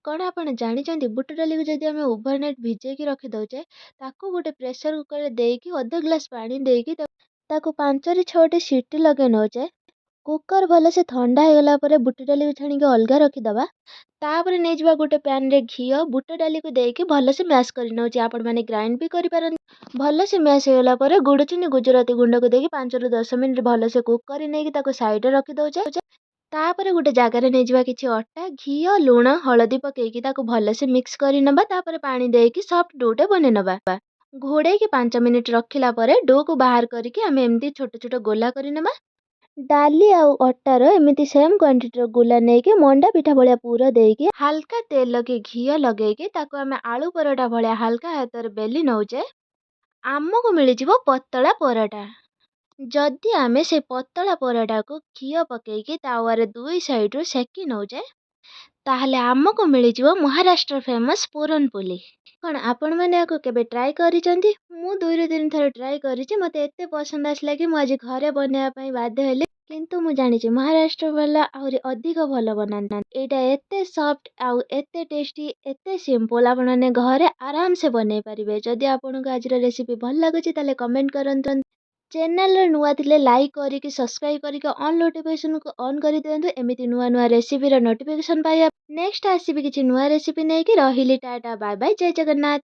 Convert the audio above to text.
कण आपण जानिचंती बुट डाली को जदि आमे ओवरनाइट भिजेकी रखि दउचे ताकू गोटे प्रेशर कुकर रे देकी अधा ग्लास पानी देकी ताकू 5 ରୁ 6टी सीटी लगे नौचे। कुकर भलसे ठंडा ହେଇଗଲା ପରେ ବୁଟ ଡାଲିକୁ ଛାଣିକି ଅଲଗା ରଖିଦବା। ତାପରେ ନେଇଯିବା ଗୋଟେ ପ୍ୟାନରେ ଘିଅ ବୁଟ ଡାଲିକୁ ଦେଇକି ଭଲସେ ମ୍ୟାଶ କରି ନେଉଛି। ଆପଣମାନେ ଗ୍ରାଇଣ୍ଡ ବି କରିପାରନ୍ତି। ଭଲସେ ମ୍ୟାଶ ହେଇଗଲା ପରେ ଗୁଡ଼ ଚିନି ଗୁଜୁରାତି ଗୁଣ୍ଡକୁ ଦେଇକି 5 ରୁ 10 ମିନିଟ୍ ଭଲସେ କୁକ୍ କରି ନେଇକି ତାକୁ ସାଇଡରେ ରଖିଦଉଛେ। ତାପରେ ଗୋଟେ ଜାଗାରେ ନେଇଯିବା କିଛି ଅଟା ଘିଅ ଲୁଣ ହଳଦୀ ପକେଇକି ତାକୁ ଭଲସେ ମିକ୍ସ କରି ନେବା। ତାପରେ ପାଣି ଦେଇକି ସଫ୍ଟ ଡୋଟେ ବନେଇ ନେବା। ଘୋड़ेଇକି 5 ମିନିଟ୍ ରଖିଲା ପରେ ଡୋକୁ ବାହାର କରିକି ଆମେ ଏମିତି ଛୋଟ ଛୋଟ ଗୋଲା କରି ନେବା। डाली आउ अटार एमती सेम क्वांटिटी गुला नहीं मंडा पिठा भाया पूरा देकी हल्का तेल की घी लगे आम आलू पराठा भाया हल्का हाथ बेली नौचे आमको मिल पतला पराठा। जदि आमे से पतला पराठा को घी पकईकी तावारे दुई साइड सेकी नौचे ताहले आमको मिल महाराष्ट्र फेमस पूरनपोली। कौन आपण मैंने केबे ट्राई करिसेंती? मु 2 ରୁ 3 थर ट्राई करिछि। मते एते पसंद आसला कि मु आज घरे बनाया पई बाध्य हेली। किंतु मु जानिछि महाराष्ट्र वाला आहुरी अधिक भल बनाना। एटा एते सॉफ्ट आउ एते टेस्टी एते सिंपल आपण माने घरे आराम से बनै परिबे। जदि आपनको आज रेसिपी भल लागुछि ताले कमेंट करंतु। चैनल रे नुआ थिले लाइक करिकि सब्सक्राइब करिकि ऑन नोटिफिकेशन को ऑन करि दियंतु। एमिति नुआ नुआ रेसिपी रो नोटिफिकेशन पाइबा। नेक्स्ट आसीबि किछि नुआ रेसिपी नै कि रहिली टाटा बाय बाय जय जगन्नाथ।